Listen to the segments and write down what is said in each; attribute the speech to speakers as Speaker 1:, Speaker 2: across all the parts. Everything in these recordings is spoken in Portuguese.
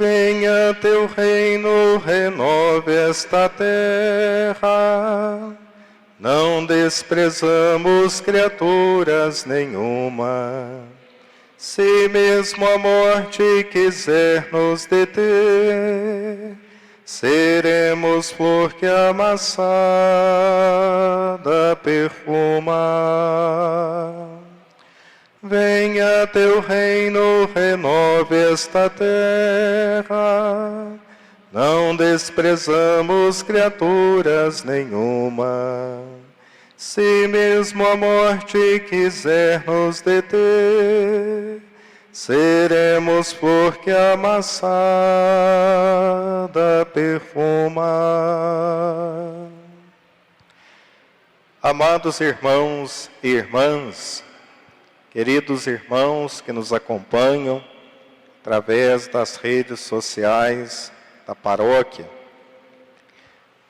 Speaker 1: Venha teu reino, renove esta terra. Não desprezamos criaturas nenhuma. Se mesmo a morte quiser nos deter, seremos flor que a amassada perfuma. Venha teu reino, renove esta terra. Não desprezamos criaturas nenhuma. Se mesmo a morte quiser nos deter, seremos flor que a amassada perfuma. Amados irmãos e irmãs, queridos irmãos que nos acompanham através das redes sociais da paróquia,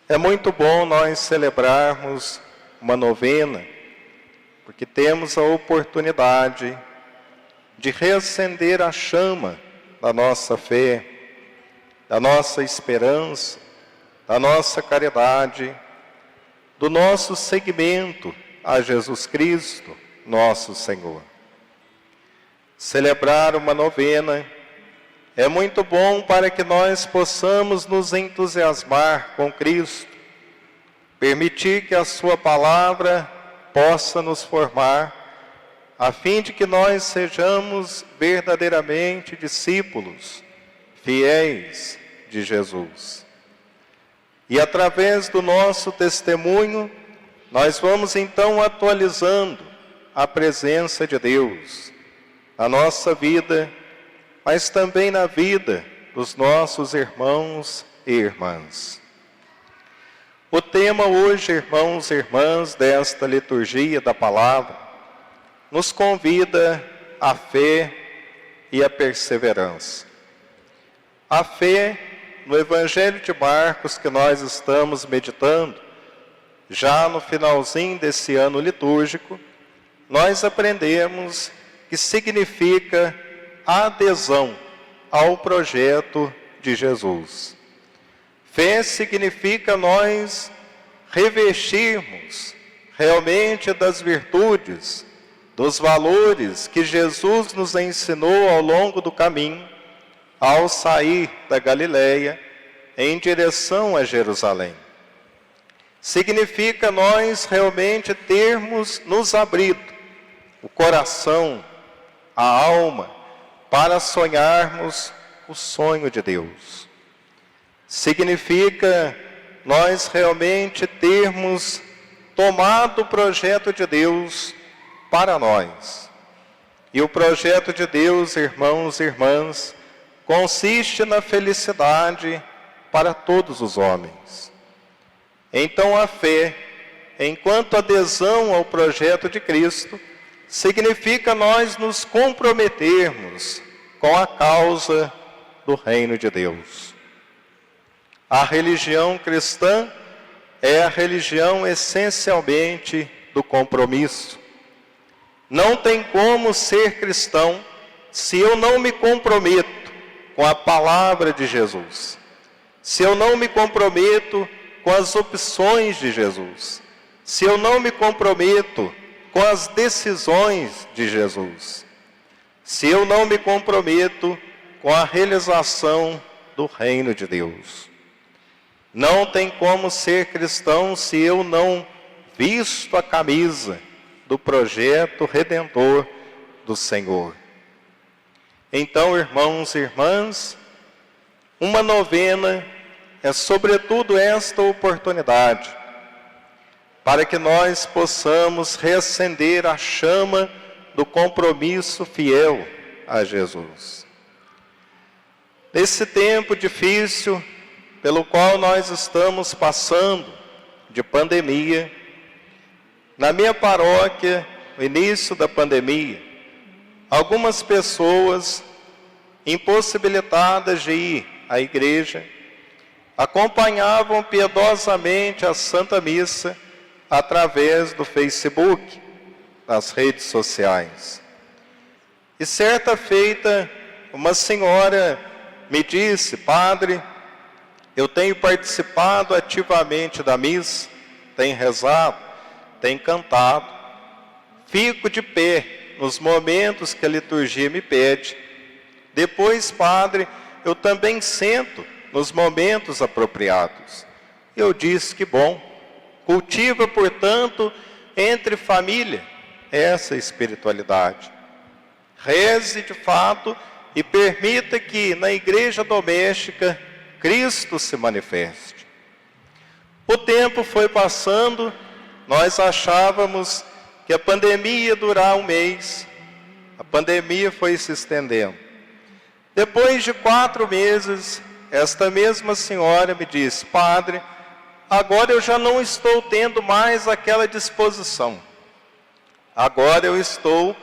Speaker 1: é muito bom nós celebrarmos uma novena, porque temos a oportunidade de reacender a chama da nossa fé, da nossa esperança, da nossa caridade, do nosso seguimento a Jesus Cristo, nosso Senhor. Celebrar uma novena é muito bom para que nós possamos nos entusiasmar com Cristo, permitir que a sua palavra possa nos formar, a fim de que nós sejamos verdadeiramente discípulos, fiéis de Jesus. E através do nosso testemunho, nós vamos então atualizando a presença de Deus na nossa vida, mas também na vida dos nossos irmãos e irmãs. O tema hoje, irmãos e irmãs, desta liturgia da palavra, nos convida à fé e à perseverança. A fé no Evangelho de Marcos, que nós estamos meditando, já no finalzinho desse ano litúrgico, nós aprendemos que significa adesão ao projeto de Jesus. Fé significa nós revestirmos realmente das virtudes, dos valores que Jesus nos ensinou ao longo do caminho, ao sair da Galileia em direção a Jerusalém. Significa nós realmente termos nos abrido o coração, a alma, para sonharmos o sonho de Deus. Significa nós realmente termos tomado o projeto de Deus para nós. E o projeto de Deus, irmãos e irmãs, consiste na felicidade para todos os homens. Então a fé, enquanto adesão ao projeto de Cristo, significa nós nos comprometermos com a causa do reino de Deus. A religião cristã é a religião essencialmente do compromisso. Não tem como ser cristão se eu não me comprometo com a palavra de Jesus, se eu não me comprometo com as opções de Jesus, se eu não me comprometo com as decisões de Jesus, se eu não me comprometo com a realização do reino de Deus. Não tem como ser cristão se eu não visto a camisa do projeto redentor do Senhor. Então, irmãos e irmãs, uma novena é sobretudo esta oportunidade para que nós possamos reacender a chama do compromisso fiel a Jesus. Nesse tempo difícil pelo qual nós estamos passando, de pandemia, na minha paróquia, no início da pandemia, algumas pessoas impossibilitadas de ir à igreja acompanhavam piedosamente a Santa Missa através do Facebook, das redes sociais. E certa feita, uma senhora me disse: padre, eu tenho participado ativamente da missa, tenho rezado, tenho cantado, fico de pé nos momentos que a liturgia me pede. Depois, padre, eu também sento nos momentos apropriados. Eu disse: que bom. Cultiva, portanto, entre família essa espiritualidade. Reze de fato e permita que na igreja doméstica Cristo se manifeste. O tempo foi passando, nós achávamos que a pandemia ia durar um mês. A pandemia foi se estendendo. Depois de 4 meses, esta mesma senhora me disse: padre, agora eu já não estou tendo mais aquela disposição. Agora eu estou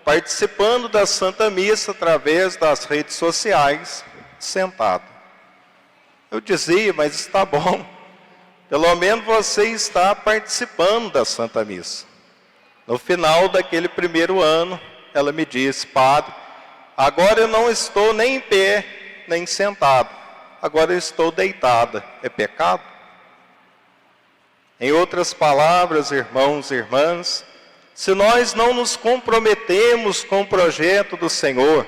Speaker 1: participando da Santa Missa através das redes sociais, sentado. Eu dizia: mas está bom, pelo menos você está participando da Santa Missa. No final daquele primeiro ano, ela me disse: padre, agora eu não estou nem em pé, nem sentado. Agora eu estou deitada. É pecado? Em outras palavras, irmãos e irmãs, se nós não nos comprometemos com o projeto do Senhor,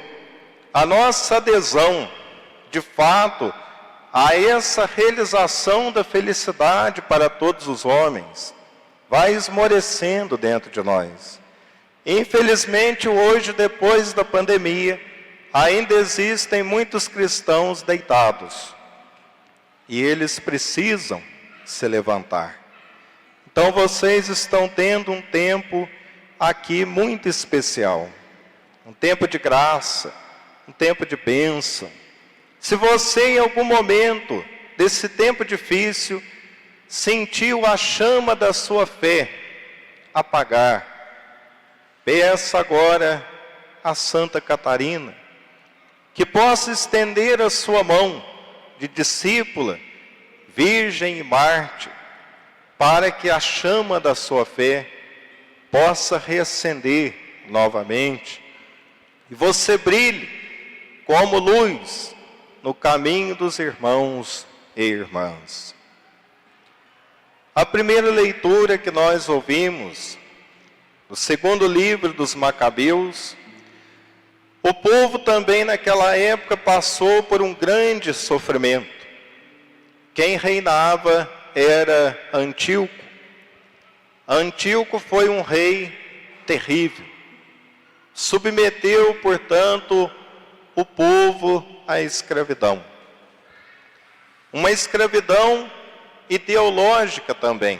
Speaker 1: a nossa adesão, de fato, a essa realização da felicidade para todos os homens, vai esmorecendo dentro de nós. Infelizmente, hoje, depois da pandemia, ainda existem muitos cristãos deitados. E eles precisam se levantar. Então, vocês estão tendo um tempo aqui muito especial. Um tempo de graça, um tempo de bênção. Se você, em algum momento desse tempo difícil, sentiu a chama da sua fé apagar, peça agora a Santa Catarina, que possa estender a sua mão de discípula, virgem e mártir, para que a chama da sua fé possa reacender novamente, e você brilhe como luz no caminho dos irmãos e irmãs. A primeira leitura que nós ouvimos, no segundo livro dos Macabeus, o povo também naquela época passou por um grande sofrimento. Quem reinava era Antíoco. Antíoco foi um rei terrível. Submeteu, portanto, o povo à escravidão. Uma escravidão ideológica também,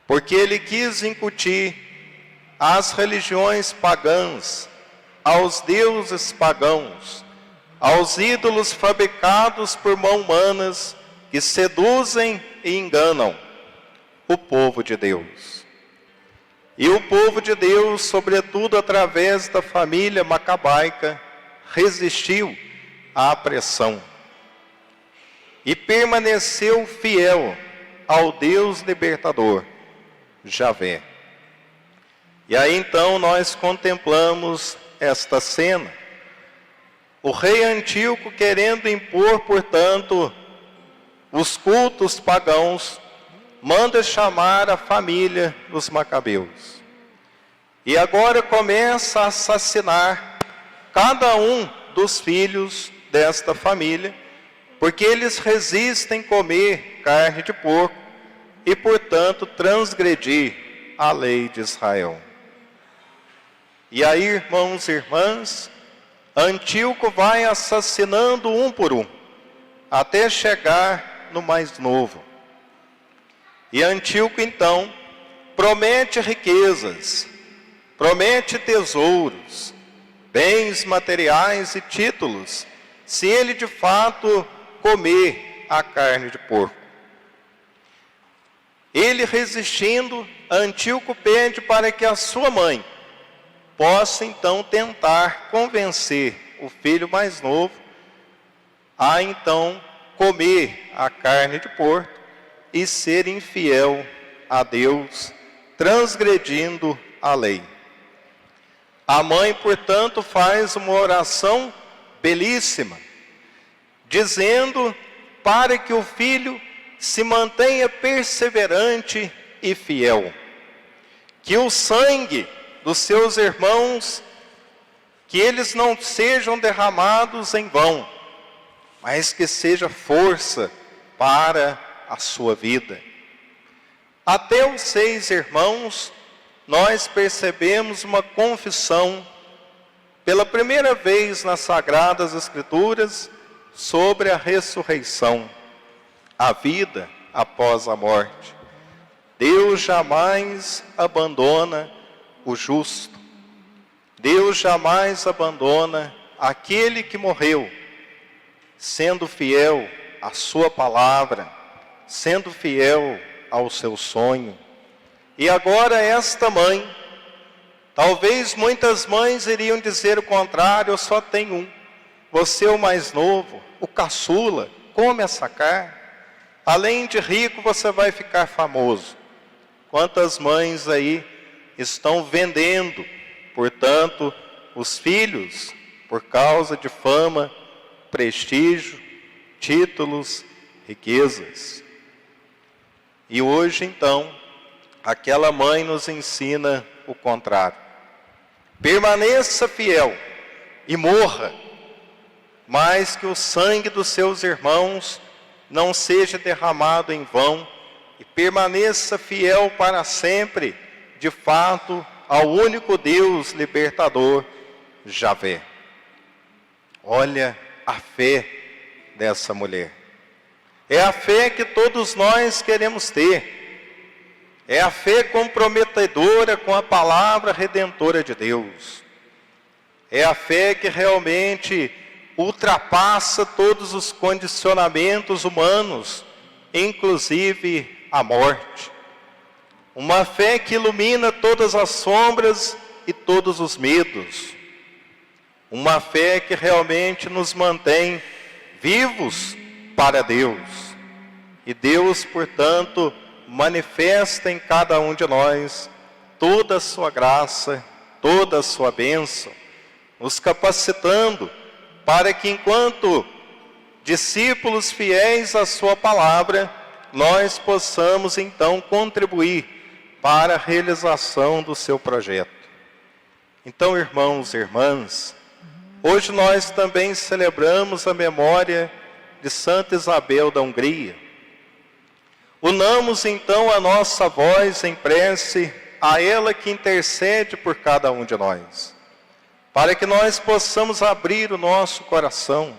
Speaker 1: porque ele quis incutir às religiões pagãs, aos deuses pagãos, aos ídolos fabricados por mãos humanas, que seduzem e enganam o povo de Deus. E o povo de Deus, sobretudo através da família macabaica, resistiu à pressão e permaneceu fiel ao Deus libertador, Javé. E aí então nós contemplamos esta cena. O rei Antíoco, querendo impor, portanto, os cultos pagãos, manda chamar a família dos Macabeus. E agora começa a assassinar cada um dos filhos desta família, porque eles resistem comer carne de porco e, portanto, transgredir a lei de Israel. E aí, irmãos e irmãs, Antíoco vai assassinando um por um, até chegar no mais novo. E Antíoco, então, promete riquezas, promete tesouros, bens materiais e títulos, se ele de fato comer a carne de porco. Ele resistindo, Antíoco pede para que a sua mãe possa então tentar convencer o filho mais novo a então comer a carne de porco e ser infiel a Deus, transgredindo a lei. A mãe, portanto, faz uma oração belíssima, dizendo para que o filho se mantenha perseverante e fiel. Que o sangue dos seus irmãos, que eles não sejam derramados em vão, mas que seja força para a sua vida. Até os 6 irmãos, nós percebemos uma confissão, pela primeira vez nas Sagradas Escrituras, sobre a ressurreição, a vida após a morte. Deus jamais abandona o justo. Deus jamais abandona aquele que morreu, sendo fiel à sua palavra, sendo fiel ao seu sonho. E agora esta mãe, talvez muitas mães iriam dizer o contrário: eu só tenho um, você é o mais novo, o caçula, come essa carne, além de rico você vai ficar famoso. Quantas mães aí estão vendendo, portanto, os filhos por causa de fama, prestígio, títulos, riquezas. E hoje então, aquela mãe nos ensina o contrário. Permaneça fiel e morra, mas que o sangue dos seus irmãos não seja derramado em vão, e permaneça fiel para sempre, de fato, ao único Deus libertador, Javé. Olha a fé dessa mulher. É a fé que todos nós queremos ter. É a fé comprometedora com a palavra redentora de Deus. É a fé que realmente ultrapassa todos os condicionamentos humanos, inclusive a morte. Uma fé que ilumina todas as sombras e todos os medos. Uma fé que realmente nos mantém vivos para Deus. E Deus, portanto, manifesta em cada um de nós toda a sua graça, toda a sua bênção, nos capacitando para que, enquanto discípulos fiéis à sua palavra, nós possamos então contribuir para a realização do seu projeto. Então, irmãos e irmãs, hoje nós também celebramos a memória de Santa Isabel da Hungria. Unamos então a nossa voz em prece a ela que intercede por cada um de nós, para que nós possamos abrir o nosso coração,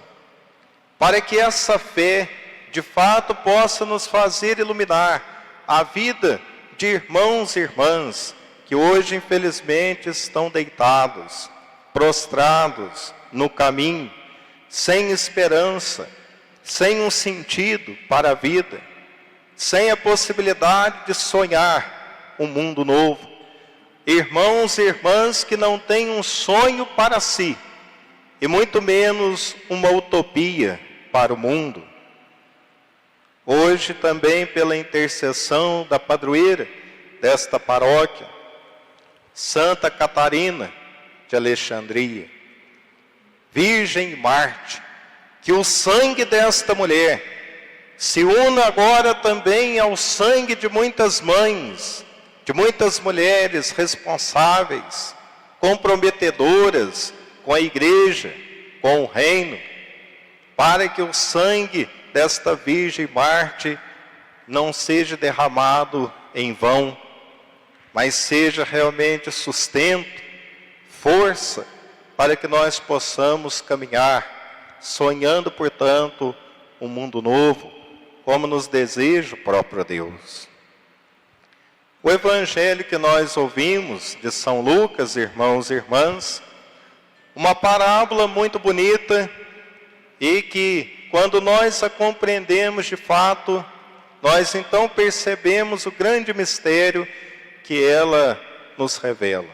Speaker 1: para que essa fé de fato possa nos fazer iluminar a vida de irmãos e irmãs que hoje infelizmente estão deitados, prostrados no caminho, sem esperança, sem um sentido para a vida, sem a possibilidade de sonhar um mundo novo. Irmãos e irmãs que não têm um sonho para si, e muito menos uma utopia para o mundo. Hoje também, pela intercessão da padroeira desta paróquia, Santa Catarina de Alexandria, Virgem e Marte, que o sangue desta mulher se una agora também ao sangue de muitas mães, de muitas mulheres responsáveis, comprometedoras com a igreja, com o reino, para que o sangue desta Virgem Marte não seja derramado em vão, mas seja realmente sustento, força, para que nós possamos caminhar, sonhando, portanto, um mundo novo, como nos deseja o próprio Deus. O evangelho que nós ouvimos de São Lucas, irmãos e irmãs, uma parábola muito bonita e que, quando nós a compreendemos de fato, nós então percebemos o grande mistério que ela nos revela.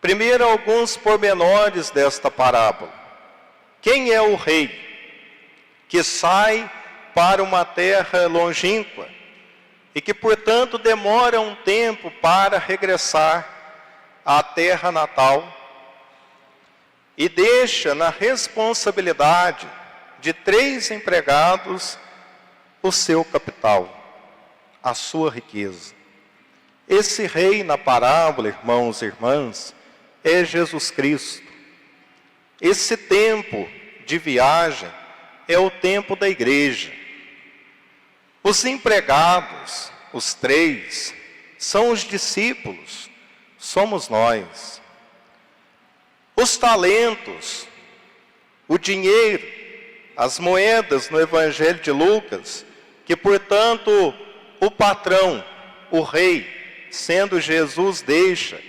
Speaker 1: Primeiro, alguns pormenores desta parábola. Quem é o rei que sai para uma terra longínqua e que, portanto, demora um tempo para regressar à terra natal e deixa na responsabilidade de 3 empregados o seu capital, a sua riqueza. Esse rei na parábola, irmãos e irmãs, é Jesus Cristo. Esse tempo de viagem é o tempo da igreja. Os empregados, os 3, são os discípulos, somos nós. Os talentos, o dinheiro, as moedas no Evangelho de Lucas, que portanto o patrão, o rei, sendo Jesus, deixa,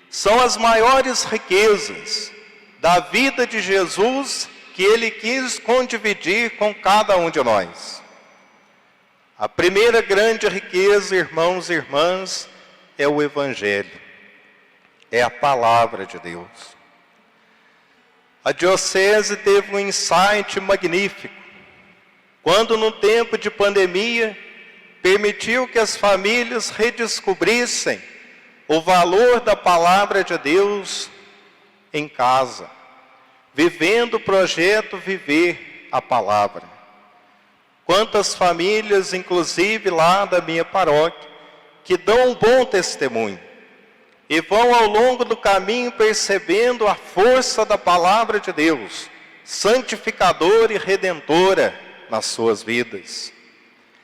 Speaker 1: são as maiores riquezas da vida de Jesus que ele quis condividir com cada um de nós. A primeira grande riqueza, irmãos e irmãs, é o Evangelho, é a palavra de Deus. A diocese teve um insight magnífico, quando no tempo de pandemia, permitiu que as famílias redescobrissem o valor da palavra de Deus em casa, vivendo o projeto Viver a Palavra. Quantas famílias, inclusive lá da minha paróquia, que dão um bom testemunho e vão ao longo do caminho percebendo a força da palavra de Deus, santificadora e redentora nas suas vidas.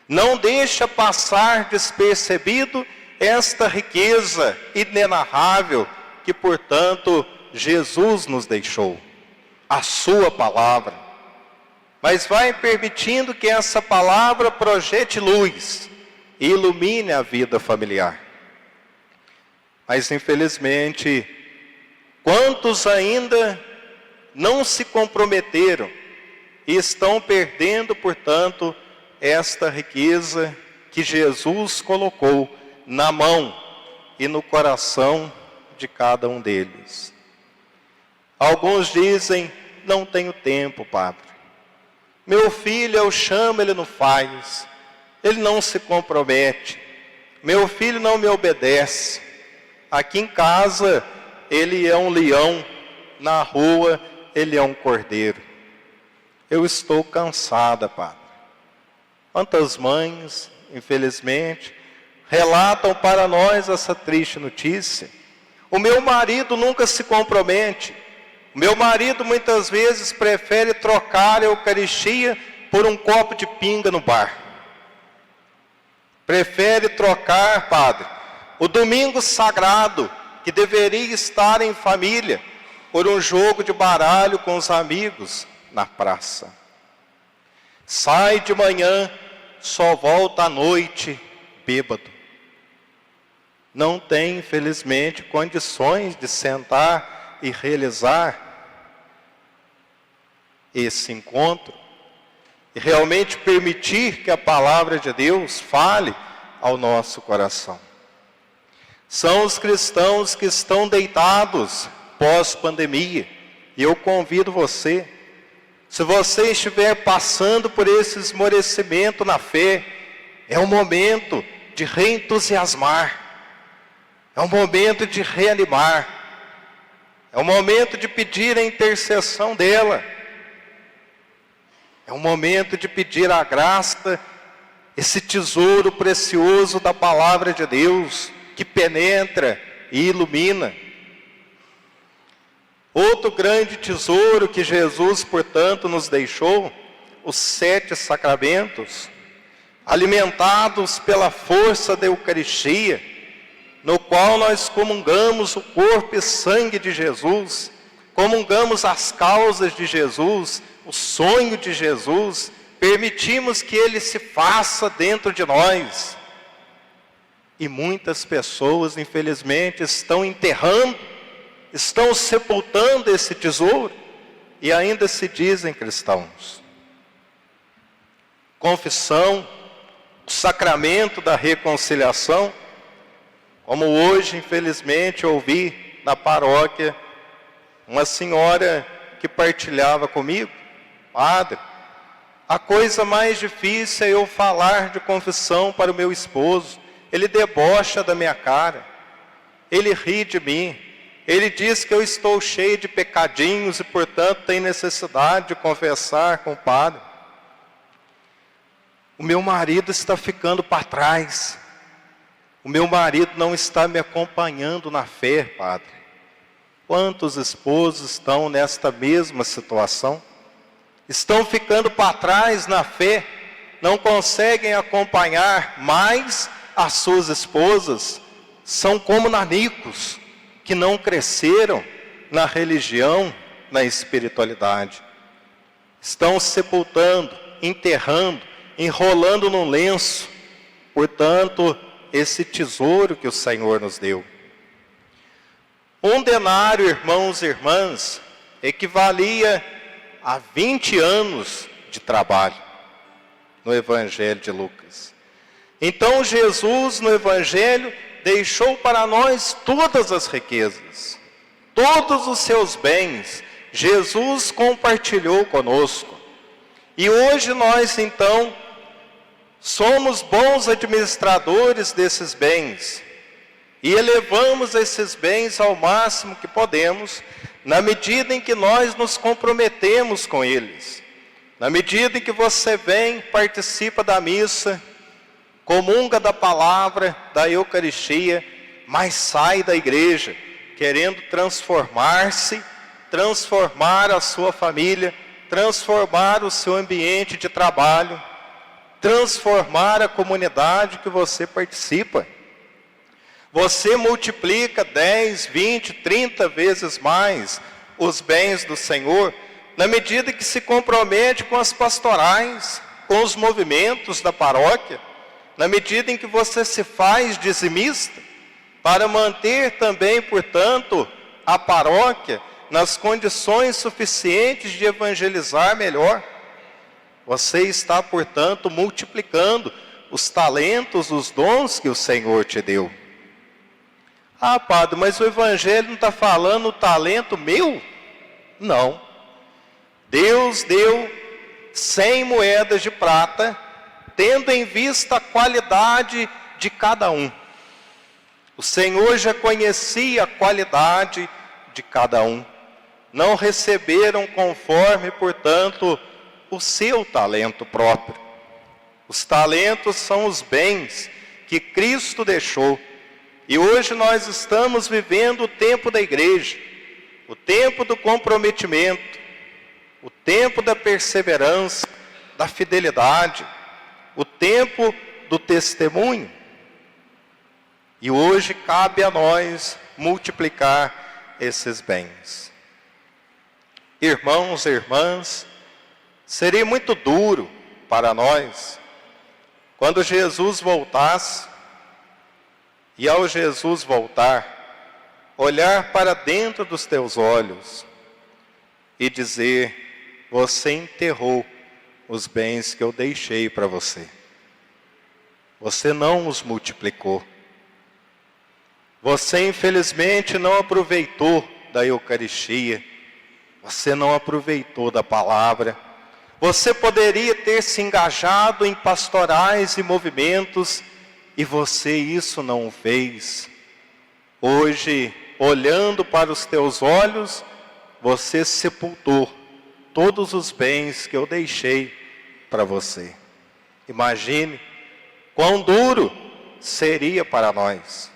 Speaker 1: Não deixa passar despercebido esta riqueza inenarrável que, portanto, Jesus nos deixou, a sua palavra. Mas vai permitindo que essa palavra projete luz e ilumine a vida familiar. Mas, infelizmente, quantos ainda não se comprometeram e estão perdendo, portanto, esta riqueza que Jesus colocou na mão e no coração de cada um deles. Alguns dizem, não tenho tempo, padre. Meu filho, eu chamo, ele não faz. Ele não se compromete. Meu filho não me obedece. Aqui em casa, ele é um leão. Na rua, ele é um cordeiro. Eu estou cansada, padre. Quantas mães, infelizmente, relatam para nós essa triste notícia. O meu marido nunca se compromete. O meu marido muitas vezes prefere trocar a Eucaristia por um copo de pinga no bar. Prefere trocar, padre, o domingo sagrado, que deveria estar em família, por um jogo de baralho com os amigos na praça. Sai de manhã, só volta à noite bêbado. Não tem, infelizmente, condições de sentar e realizar esse encontro e realmente permitir que a palavra de Deus fale ao nosso coração. São os cristãos que estão deitados pós-pandemia, e eu convido você, se você estiver passando por esse esmorecimento na fé, é um momento de reentusiasmar, é um momento de reanimar, é um momento de pedir a intercessão dela, é um momento de pedir a graça, esse tesouro precioso da palavra de Deus, que penetra e ilumina. Outro grande tesouro que Jesus, portanto, nos deixou, os 7 sacramentos, alimentados pela força da Eucaristia, no qual nós comungamos o corpo e sangue de Jesus, comungamos as causas de Jesus, o sonho de Jesus, permitimos que Ele se faça dentro de nós. E muitas pessoas, infelizmente, estão enterrando, estão sepultando esse tesouro e ainda se dizem cristãos. Confissão, o sacramento da reconciliação, como hoje, infelizmente, ouvi na paróquia uma senhora que partilhava comigo, padre, a coisa mais difícil é eu falar de confissão para o meu esposo. Ele debocha da minha cara, ele ri de mim, Ele diz que eu estou cheio de pecadinhos e, portanto, tenho necessidade de confessar com o padre. O meu marido está ficando para trás. O meu marido não está me acompanhando na fé, padre. Quantos esposos estão nesta mesma situação? Estão ficando para trás na fé, não conseguem acompanhar mais as suas esposas. São como nanicos que não cresceram na religião, na espiritualidade. Estão sepultando, enterrando, enrolando num lenço, portanto, esse tesouro que o Senhor nos deu. Um denário, irmãos e irmãs, equivalia a 20 anos de trabalho no Evangelho de Lucas. Então Jesus, no Evangelho, deixou para nós todas as riquezas, todos os seus bens, Jesus compartilhou conosco. E hoje nós, então, somos bons administradores desses bens e elevamos esses bens ao máximo que podemos, na medida em que nós nos comprometemos com eles. Na medida em que você vem, participa da missa, comunga da palavra, da Eucaristia, mas sai da igreja querendo transformar-se, transformar a sua família, transformar o seu ambiente de trabalho, transformar a comunidade que você participa. Você multiplica 10, 20, 30 vezes mais os bens do Senhor, na medida que se compromete com as pastorais, com os movimentos da paróquia, na medida em que você se faz dizimista, para manter também, portanto, a paróquia nas condições suficientes de evangelizar melhor. Você está, portanto, multiplicando os talentos, os dons que o Senhor te deu. Ah, padre, mas o Evangelho não está falando o talento meu? Não. Deus deu 100 moedas de prata, tendo em vista a qualidade de cada um. O Senhor já conhecia a qualidade de cada um. Não receberam conforme, portanto, o seu talento próprio. Os talentos são os bens que Cristo deixou. E hoje nós estamos vivendo o tempo da igreja, o tempo do comprometimento, o tempo da perseverança, da fidelidade, o tempo do testemunho. E hoje cabe a nós multiplicar esses bens. Irmãos e irmãs, seria muito duro para nós quando Jesus voltasse, e ao Jesus voltar, olhar para dentro dos teus olhos e dizer: você enterrou os bens que eu deixei para você. Você não os multiplicou. Você infelizmente não aproveitou da Eucaristia. Você não aproveitou da palavra. Você poderia ter se engajado em pastorais e movimentos, e você isso não fez. Hoje, olhando para os teus olhos, você sepultou todos os bens que eu deixei para você. Imagine quão duro seria para nós.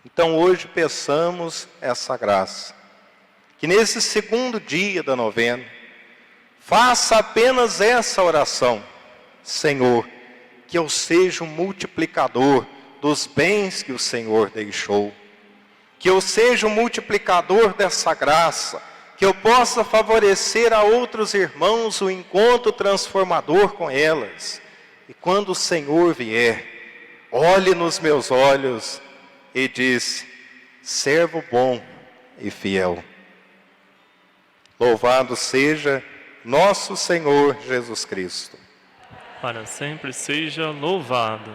Speaker 1: Então hoje peçamos essa graça, que nesse segundo dia da novena, faça apenas essa oração: Senhor, que eu seja um multiplicador dos bens que o Senhor deixou, que eu seja um multiplicador dessa graça, que eu possa favorecer a outros irmãos o encontro transformador com elas. E quando o Senhor vier, olhe nos meus olhos e diz: servo bom e fiel. Louvado seja nosso Senhor Jesus Cristo.
Speaker 2: Para sempre seja louvado.